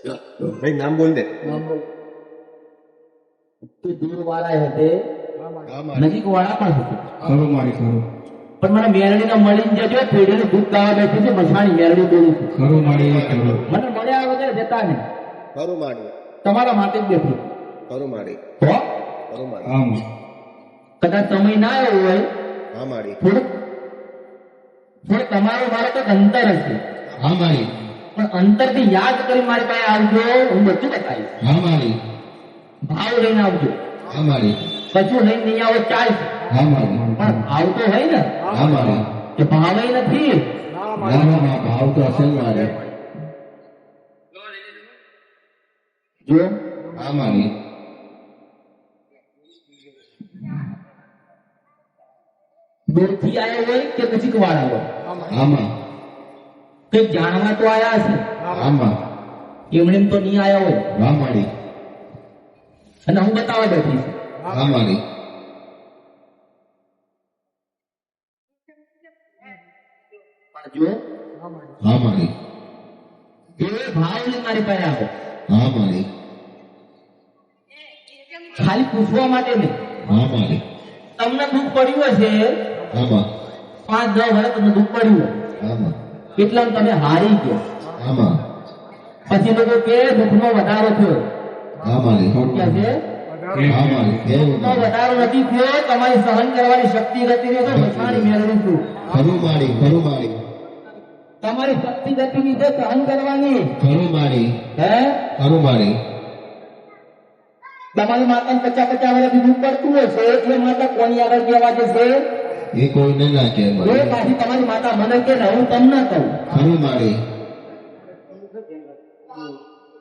ભાઈ નામ બોલ દે. તે દૂર વાળા હતે હા મારી. નજીક વાળા પણ હતે ખરું મારી ખરું પણ મને મેરડીને મળીને જજો પેઢીનું દૂધ ગાવા બેઠી છે મસાણી મેરડી બોલું છું ખરું મારી ખરું મને મળ્યા વગર જતા નહીં ખરું મારી. તમારા માટે જ બેઠું ખરું મારી. હો ખરું મારી. આમ કદાચ સમય ના આવ્યો હોય હા મારી. થોડુંક તમારું મારે કંઈક અંતર હશે હા મારી પણ અંતરથી યાદ કરી મારી પાસે આવજો હું બધું બતાવીશ હા મારી ભાવ લઈને આવજો હા મારી કશું લઈને નહીં આવો ચાલશે હા મારી પણ ભાવ તો હોય ને હા મારી કે ભાવ નથી ના ના ના ભાવ તો હશે જ મારે જો હા મારી દૂરથી આવ્યો હોય કે નજીક વાળા હોય આમાં કંઈક જાણવા તો આયા હશે આમાં એમણે તો નહીં આયા હોય હા મારી અને હું બતાવવા બેઠી છું હા મારી પણ જો હા મારી એ ભાવ લઈને મારી પાસે આવો હા મારી ખાલી પૂછવા માટે નહીં હા મારી તમને દુઃખ પડ્યું હશે આમાં 5-10 વર્ષ તમને દુઃખ પડ્યું હોય આમાં એટલા તમે હારી ગયા આમાં પછી લોકો કે દુઃખનો વધારો થયો હા મારી ક્યાં છે હા મારી કેવું દુઃખનો વધારો નથી થયો તમારી સહન કરવાની શક્તિ જતી રહી તો મસાણી મેળવી છું ખરું મારી ખરું મારી તમારી શક્તિ જતી રહી છે સહન કરવાની ખરું મારી હે ખરું મારી તમારી માતાને 50-50 વર્ષથી દુઃખ પડતું હશે એ માતા કોની આગળ કહેવા જશે એ કોઈને ના કે જો મારી પાછી તમારી માતા મને કે ને હું તમને કહું ખરું મારી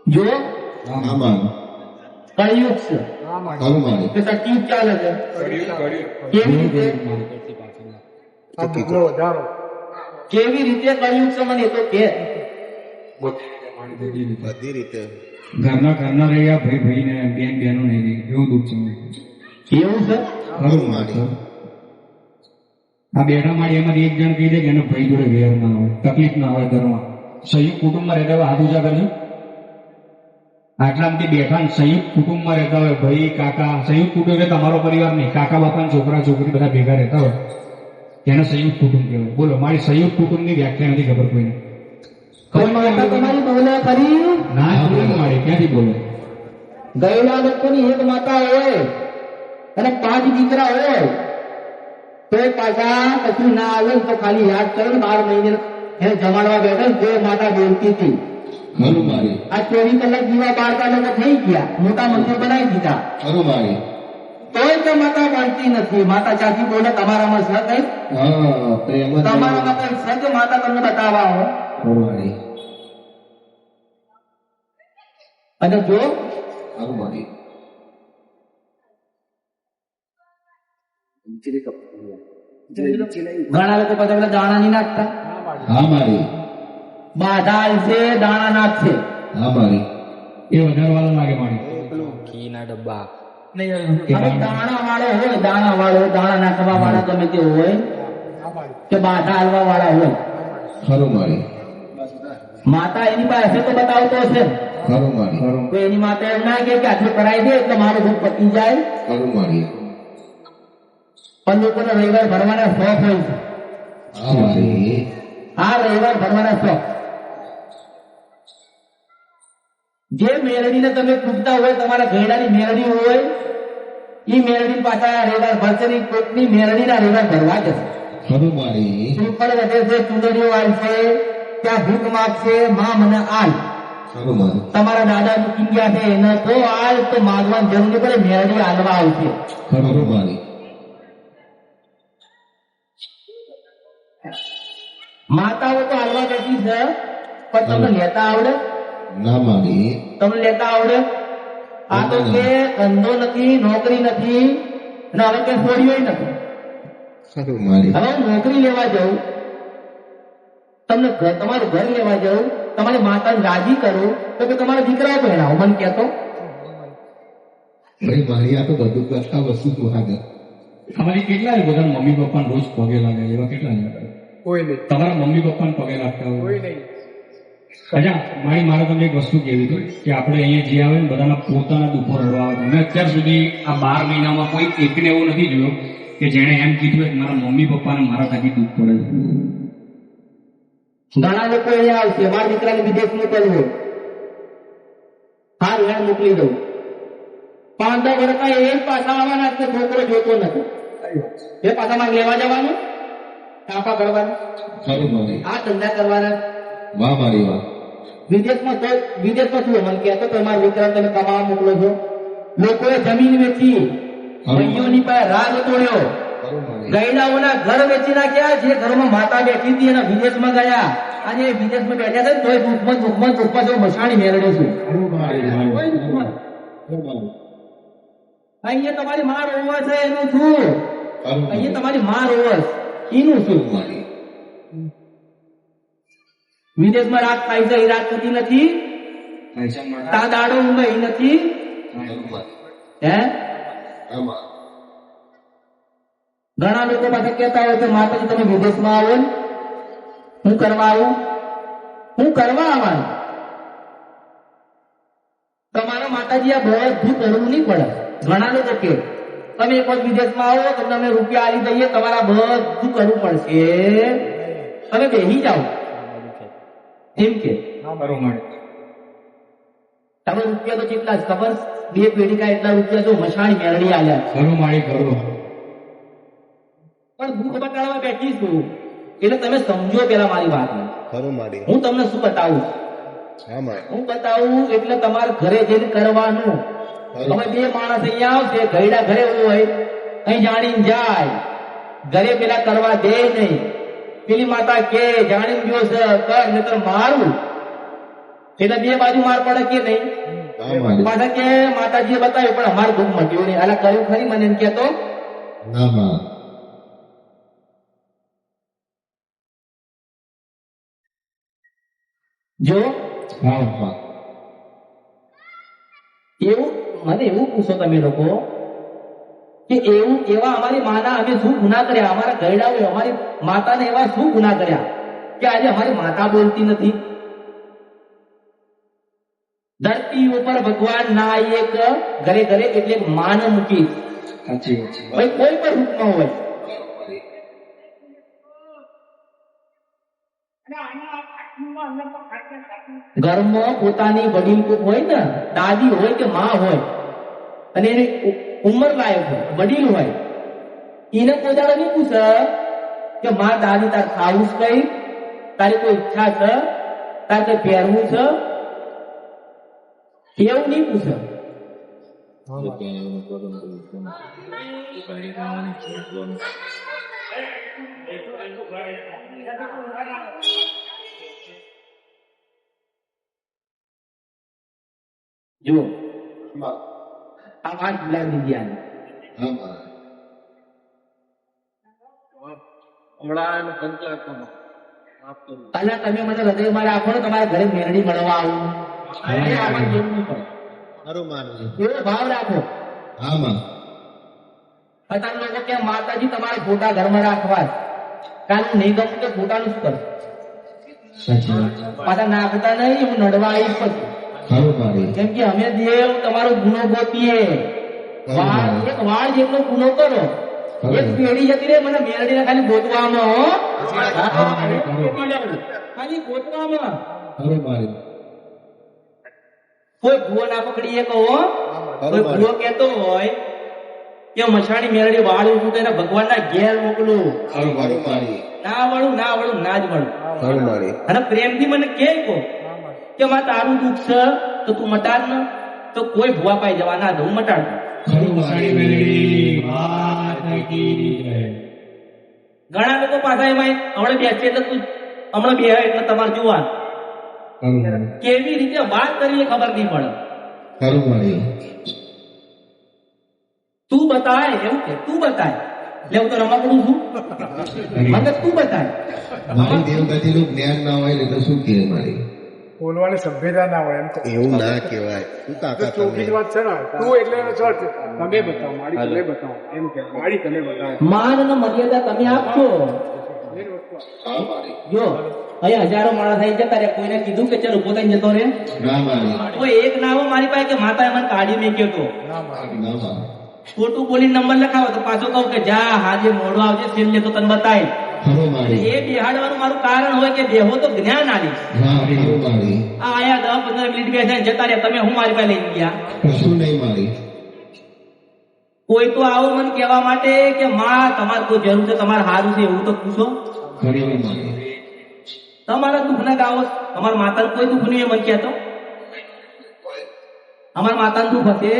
જો આમાં કળિયુગ છે ખરું મારી કે સત્યુગ ચાલે છે કેવી રીતે કેવી રીતે કળિયુગ છે મને એ તો કે બધી રીતે. ઘરના રહ્યા ભાઈ ને બેન બેનો નહીં એવું દુઃખ છે એવું છે ખરું મારી આ બેઠા મારી એમાંથી એક જણ કહી દે કે એનો ભાઈ જોડે વેર ના હોય તકલીફ ના હોય ઘરમાં સંયુક્ત કુટુંબમાં રહેતા હોય હાથ ઉજા કરજો આટલામાંથી બેઠા ને સંયુક્ત કુટુંબમાં રહેતા હોય ભાઈ કાકા સંયુક્ત કુટુંબ એટલે તમારો પરિવાર નહીં કાકા બાપા છોકરા છોકરી બધા ભેગા રહેતા હોય એને સંયુક્ત કુટુંબ કહેવાય બોલો મારી સંયુક્ત કુટુંબની વ્યાખ્યા નથી ખબર કોઈને કોઈ માતા તમારી બોલે ખરી ના બોલે મારી ક્યાંથી બોલે ગયેલા લોકોની એક માતા હોય અને 5 દીકરા હોય તો પાછા કશું ના આવે તો ખાલી યાદ કરો ને 12 મહિને એને જમાડવા બેઠો ને કોઈ માતા બોલતી હતી ખરું મારી આ 24 કલાક દીવા બાળકા લોકો થઈ ગયા મોટા મંદિર બનાવી દીધા ખરું મારી તોય તો માતા બોલતી નથી માતા ચાચી બોલે તમારામાં સત હે હા પ્રેમ જ તમારામાં કઈ સત માતા તમને બતાવવા આવો ખરું મારી અને જો ખરું મારી ઘણા લોકો બધા પેલા દાણા નહીં નાખતા હા મારી બાધા છે દાણા નાખશે હા મારી એ વધારે વાળા લાગે મારી હવે દાણા વાળો દાણા નાખવા વાળા ગમે તે હોય કે બાધા હાલવા વાળા હોય ખરું મારી માતા એની પાસે તો બતાવતો હશે ખરું મારી તો એની માતા એમ ના કે આટલું કરાવી દે એટલે મારું દુઃખ પતી જાય ખરું મારી પણ લોકોને રવિવાર ભરવાના શોખ હોય છે હા મારી આ રવિવાર ભરવાના શોખ જે મેળવીને તમે પૂછતા હોય તમારા ઘેડાની મેળવી હોય એ મેળવી પાછા રવિવાર ભરશે ની કોકની મેળવીના રવિવાર ભરવા જશે ખરું મારી શ્રીફળ વધે છે ચૂંદડીઓ આવશે ત્યાં ભૂખ માગશે માં મને આલ ખરું મારી તમારા દાદા મૂકી ગયા છે એને તો આલ તો માગવાની જરૂર નહીં પડે મેળવી આલવા આવશે ખરું મારી માતાઓ તો હાલવા બેઠી છે પણ તમને લેતા આવડે ના મારી તમને લેતા આવડે આ તો કે ધંધો નથી નોકરી નથી અને હવે કે છોડ્યો નથી ખરું મારી હવે હું નોકરી લેવા જાઉં તમને તમારું ઘર લેવા જાઉં તમારી માતાને રાજી કરું તો કે તમારા દીકરાઓ પહેરાવો મને કહેતો ભાઈ મારી આ તો બધું કરતા વસ્તુ લાગે તમારી કેટલા બધા મમ્મી પપ્પા રોજ પગે લાગે એવા કેટલા કોઈ નહીં તમારા મમ્મી પપ્પાને પગે લાગતા હોય કોઈ નહીં અચ્છા મારે તમને એક વસ્તુ કહેવી હતી કે આપણે અહીંયા જે આવે ને બધાના પોતાના દુઃખો રડવા આવે મેં અત્યાર સુધી આ 12 મહિનામાં કોઈ એકને એવું નથી જોયું કે જેણે એમ કીધું કે મારા મમ્મી પપ્પાને મારા થકી દુઃખ પડે છે. ઘણા લોકો અહીંયા આવશે, મારા દીકરાને વિદેશ મોકલવો, હા એને મોકલી દઉં, 5-10 વર્ષના એ પાછા આવવાના છે, છોકરો જોતો નથી, એ પાછા મારે લેવા જવાનું, કાપા કરવાનું, ખરું મારી આ ધંધા કરવાના. વાહ મારી વાહ વિદેશમાં શું મને કહેતો તો મારા દીકરા તમે કમાવા મોકલો છો. લોકોએ જમીન વેચી, ભાઈઓની પાસે રાગ તોડ્યો, ખરું મારી ગયડાઓના ઘર વેચી નાખ્યા, જે ઘરમાં માતા બેઠી હતી એના વિદેશમાં ગયા, આજે એ વિદેશમાં બેઠા છે તોય દુઃખમાં જો મસાણી મેળવે છું. ખરું મારી કોઈ દુઃખમાં. ખરું મારી અહીંયા તમારી માં રોવે છે એનું શું? ખરું અહીંયા તમારી માં રોવે છે એનું શું? મારી વિદેશમાં રાત ખાઈ છે એ રાત થતી નથી, તા દાડો ઊંઘે એ નથી, ખરું મારી હે? આમાં ઘણા લોકો પાછા કહેતા હોય કે માતાજી તમે વિદેશમાં આવો ને, હું કરવા આવું, હું કરવા આવવાનું. તમારા માતાજી આ બધું કરવું નહીં પડે. ઘણા લોકો કે તમે એક વખત વિદેશમાં આવો તમને અમે રૂપિયા આલી દઈએ, તમારા બધું કરવું પડશે, તમે બેસી જાઓ એમ કે. તમે રૂપિયા તો કેટલા જ ખબર, 2 પેઢીકા એટલા રૂપિયા જો મસાણી મેળવી આલ્યા, ખરું મારી ખરું પણ દુઃખ બતાડવા બેઠી છું એટલે તમે સમજો પેલા મારી વાત. ખરું મારી હું તમને શું બતાવું, હા મારી હું બતાવું એટલે તમારે ઘરે જઈને કરવાનું. હવે 2 માણસ અહીંયા આવશે, ગયડા ઘરે હોય, અહીં જાણીને જાય, ઘરે પેલા કરવા દે નહીં, પેલી માતા કે જાણીને ગયો છે કર નહીતર મારું, એટલે 2 બાજુ માર પડે કે નહીં? હા મારી પાછા કે માતાજીએ બતાવ્યું પણ અમારું દુઃખ મટ્યું નહીં. આલા કર્યું ખરી મને એમ કહેતો. ના માં જો હા માં એવું મને એવું પૂછો તમે લોકો કે એવા અમારી માના અમે શું ગુના કર્યા, અમારા ગયડાઓએ અમારી માતાને એવા શું ગુના કર્યા કે આજે અમારી માતા બોલતી નથી? ધરતી ઉપર ભગવાન ના એક ઘરે ઘરે એટલે માન મૂકી, સાચી વાત છે. ભાઈ કોઈ પણ રૂપમાં હોય. ઘરમાં પોતાની વડીલ કોક હોય ને, દાદી હોય કે માં હોય, અને એની ઉંમર લાયક હોય, વડીલ હોય, એને કોઈ દાડો નહીં પૂછે કે માં દાદી તાર ખાવું છે કઈ, તારી કોઈ ઈચ્છા છે, તાર કઈ પહેરવું છે, એવું નહીં પૂછે. જુઓ આ વાત બોલાવી દીધી આને. હા માં અને તમે મને હૃદયમાં રાખો ને, તમારા ઘરે મેરડી મળવા આવું, એ આમાં જેવું નહીં પડે. ખરું મારી એવો ભાવ રાખો. હા માં અત્યારે લોકો કે માતાજી તમારા ફોટા ઘરમાં રાખવા, કારણ નહીં ગમતું તો ફોટાનું શું કરે, સાચી વાત છે. પાછા નાખતા નહીં, હું નડવા આવીશ પછી. ખરું મારી કેમ કે અમે દેવ તમારો ગુનો ગોતીએ, એક વાળ જેટલો ગુનો કરો, એક પેઢી જતી રહે મને મેરડીને ખાલી ગોતવામાં, હો ખાલી ગોતવામાં. ખરું મારી કોઈ ભૂવો ના પકડીએ કહો, કોઈ ભૂવો કહેતો હોય કે મસાણી મેરડી વાળું હું તેને ભગવાનના ઘેર મોકલું, ખરું મારી ના વળું ના વળું ના જ વળું, ખરું મારી અને પ્રેમથી મને કે માં તારું દુઃખ છે તો તું મટાડ ને, તો કોઈ ભૂવા પાઈ જવા ના દઉં, મટાડ દઉં. ખરું મારી મેલડી માતા કી જય. ઘણા લોકો પાછા એમાં હમણાં બેસીએ એટલે તું હમણાં બે એટલે તમારે જોવા ખરું મારી કેવી રીતે વાત કરીએ ખબર નહીં પડે. ખરું મારી તું બતાય એવું કે તું બતાય, એટલે હું તો રમકડું છું, મને તું બતાય. મારી દેવગતિનું જ્ઞાન ના હોય એટલે શું કહે મારી બોલવાની સભ્યતા ના હોય એમ તો એવું ના કહેવાય. શું કાકા ચોખ્ખી જ તમે વાત છે ને, તું એટલે એનો અર્થ તમે બતાવો, મારી તમે બતાવો એમ કે મારી તમે બતાવો. માન અને મર્યાદા તમે આપશો. હા મારી જો અહીં હજારો માણસ આવી જતા રહ્યા, કોઈને કીધું કે ચાલ ઉભો થઈને જતો રે? ના મારી કોઈ એક ના આવો મારી પાસે કે માતાએ મને કાઢી મેક્યો તો, ના મારી ખોટું બોલીને નંબર લખાવો તો પાછો કહું કે જા હાજે મોડો આવજે છેલ્લે તો તને બતાય. ખરું મારી એ બેહાડવાનું મારું કારણ હોય કે બેહો તો જ્ઞાન આલી. હા ખરું મારી આ આયા 10-15 મિનિટ બેઠા જતા રહ્યા, તમે હું મારી પાસે લઈને ગયા? કશું નહીં મારી કોઈ તો આવો મને કહેવા માટે કે માં તમારે કોઈ જરૂર છે, તમારે સારું છે એવું તો પૂછો. ખરું મારી તમારા દુઃખ ના ગાવો, તમારા માતાનું કોઈ દુઃખ નહીં મને કહેતો. અમારા માતાનું દુઃખ હશે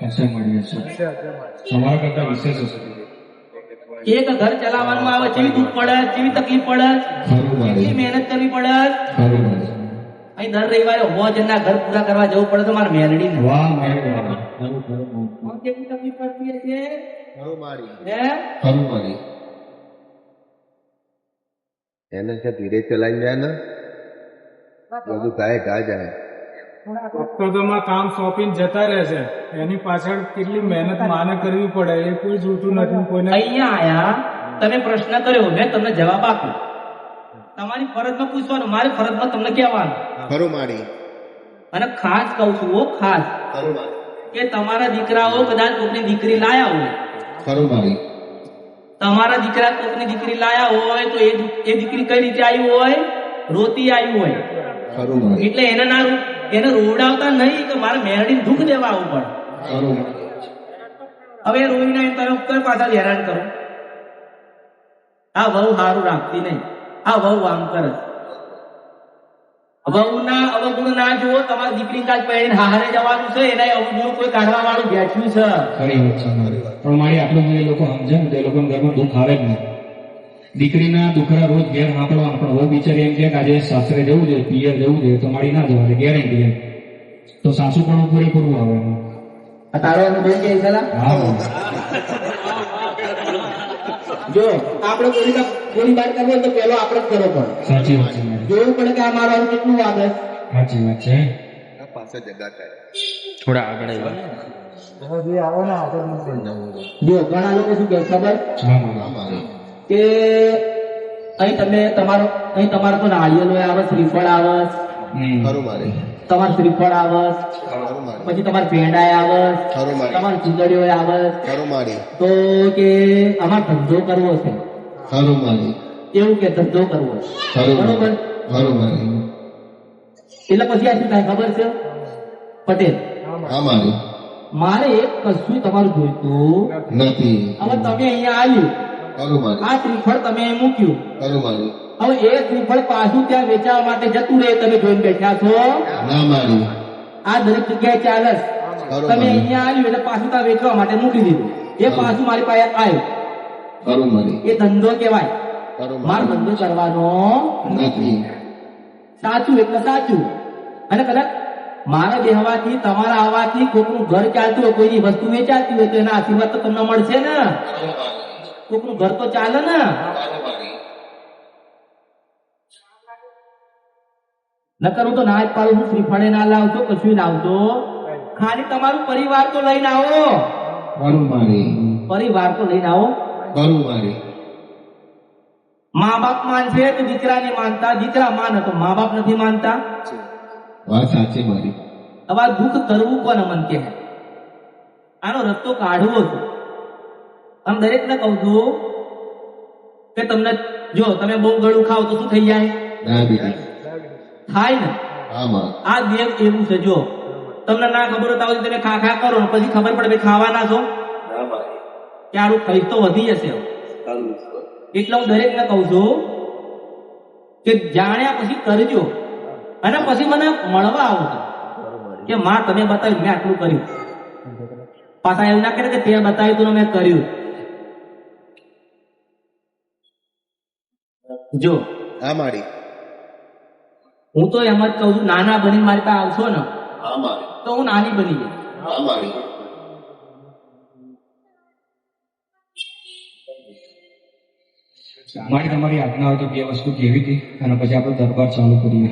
હશે મળી હશે, તમારા કરતા વિશેષ હશે. એક ઘર ચલાવવાનું આવે, જેવી દુઃખ પડે, જેવી તકલીફ પડે, ખરું મારી કેટલી મહેનત કરવી પડે. ખરું મારી અહીં દર રવિવારે 100 જણના ઘર પૂરા કરવા જવું પડે તો મારે મેરડી ને વાહ મારી વાહ, ખરું ખરું. કેટલી તકલીફ પડતી હશે ખરું મારી હે? ખરું મારી એને છે ધીરે ચલાવી જાય ને બધું ગાય ગા જાય. અફતોમાં કામ સોંપીને જતા રહે છે, એની પાછળ કેટલી મહેનત માને કરવી પડે એ કોઈ જોતું નથી કોઈને. અહીંયા આયા તમે પ્રશ્ન કર્યો, મેં તમને જવાબ આપ્યો. તમારી ફરજમાં પૂછવાનું, મારી ફરજમાં તમને કહેવાનું. ખરું મારી અને ખાસ કહું છું, ખાસ ખરું મારી કે તમારા દીકરાઓ કદાચ કોકની દીકરી લાયા હોય, ખરું મારી તમારા દીકરા કોકની દીકરી લાયા હોય તો એ દીકરી કઈ રીતે આવી હોય? રોતી આવી હોય. ખરું મારી એટલે એને રોવડાવતા નહીં કે મારે મેરડીને દુઃખ દેવા આવવું પડે. ખરું મારી હવે રોઈને તમે કઈ પાછા હેરાન કરો? આ વહુ સારું રાખતી નહીં, આ વહુ આમ કરે. વહુના અવગુણ ના જુઓ, તમારી દીકરી કાલ પહેરીને હારે જવાનું છે, એના અવગુણ કોઈ કાઢવા વાળું બેઠ્યું છે. ખરી વાત છે મારી. પણ મારી આટલું એ લોકો સમજે ને તે લોકોને ઘરમાં દુઃખ આવે જ નહીં. દીકરીના દુખરા રોજ ઘેર સાંભળવાનું, પણ હવે બિચારી એમ કે આજે સાસરે જવું છે, પિયર જવું છે, તો મારી ના જવા દે ગેરંટી એમ. તો સાસુ પણ પૂરેપૂરું આવે એમાં. આ તારો અનુભવ કે સલા? હા જો આપણે ગોળીબાર કરવો હોય તો પેલો આપણે જ કરવો પડે. સાચી વાત છે મારી, જોવું પડે કે આ મારું કેટલું વાગે. સાચી વાત છે. પાસે જગા થાય. થોડા આગળ આવ્યા. જો ઘણા લોકો શું કહે ખબર હા મારી. હા મારી કે અહીં તમારે તો નાળિયેર આવે, શ્રીફળ આવે, ખરું મારી તમારે શ્રીફળ આવે, ખરું મારી પછી તમારે પેંડા આવે, ખરું મારી તમારે ચૂંદડીઓ આવે, ખરું મારી તો કે અમારે ધંધો કરવો છે, ખરું મારી એવું કે ધંધો કરવો છે. ખરું બરોબર? મારી ખરું મારી એટલે પછી આ શું થાય ખબર છે પટેલ? હા મારી મારે કશું તમારું જોઈતું નથી હવે તમે અહીંયા આવ્યું, ખરું મારી આ શ્રીફળ તમે અહીં મૂક્યું, ખરું મારી હવે એ શ્રીફળ પાછું ત્યાં વેચાવા માટે જતું રહે, તમે જોઈને બેઠા છો. ના મારી આ દરેક જગ્યાએ ચાલે છે. ખરું તમે મારી અહીંયા આવ્યું એટલે પાછું ત્યાં વેચવા માટે મૂકી દીધું, એ પાછું મારી પાસે આવ્યું, ખરું મારી એ ધંધો કહેવાય. ખરું મારો મારી ધંધો કરવાનો નથી સાચું એટલે સાચું. અને કદાચ મારા બેહવાથી, તમારા આવવાથી કોકનું ઘર ચાલતું હોય, કોઈની વસ્તુ વેચાતી હોય તો એના આશીર્વાદ તો તમને મળશે ને. કોકનું ઘર તો ચાલે ને. ન કરું તો ના જ પાડું, હું શ્રીફળે ના લાવતો, કશું લાવતો. ખાલી તમારું પરિવાર તો લઈને આવો, ખરું મારી પરિવાર તો લઈને આવો. ખરું મારી મા બાપ માનશે તો દીકરા ને માનતા, દીકરા માને તો મા બાપ નથી માનતા. વાત સાચી મારી હવે આ દુઃખ કરવું કોને મન કે? આનો રસ્તો કાઢવો છે. અને દરેકને કહું છું કે તમને જો તમે બહુ ગળું ખાવ તો શું થઈ જાય? ડાયાબિટીસ થાય ને. હા માં આ દેવ એવું છે, જો તમને ના ખબર હોય તો તમે ખા ખા કરો ને પછી ખબર પડે ભાઈ ખાવાના છો કે આનું ખરીદ તો વધી જશે. એટલે હું દરેકને કહું છું કે જાણ્યા પછી કરજો, અને પછી મને મળવા આવજો કે માં તમે બતાવ્યું, મેં આટલું કર્યું. પાછા એવું ના કરે કે તે બતાવ્યું તું મેં કર્યું. જો હા મારી હું તો એમ જ કહું છું, નાના બની મારી પાસે આવશો ને હા મારી તો હું નાની બની ગઈ. હા મારી મારી તમારી આજ્ઞા હોય તો બે વસ્તુ કેવી હતી અને પછી આપણે દરબાર ચાલુ કરીએ.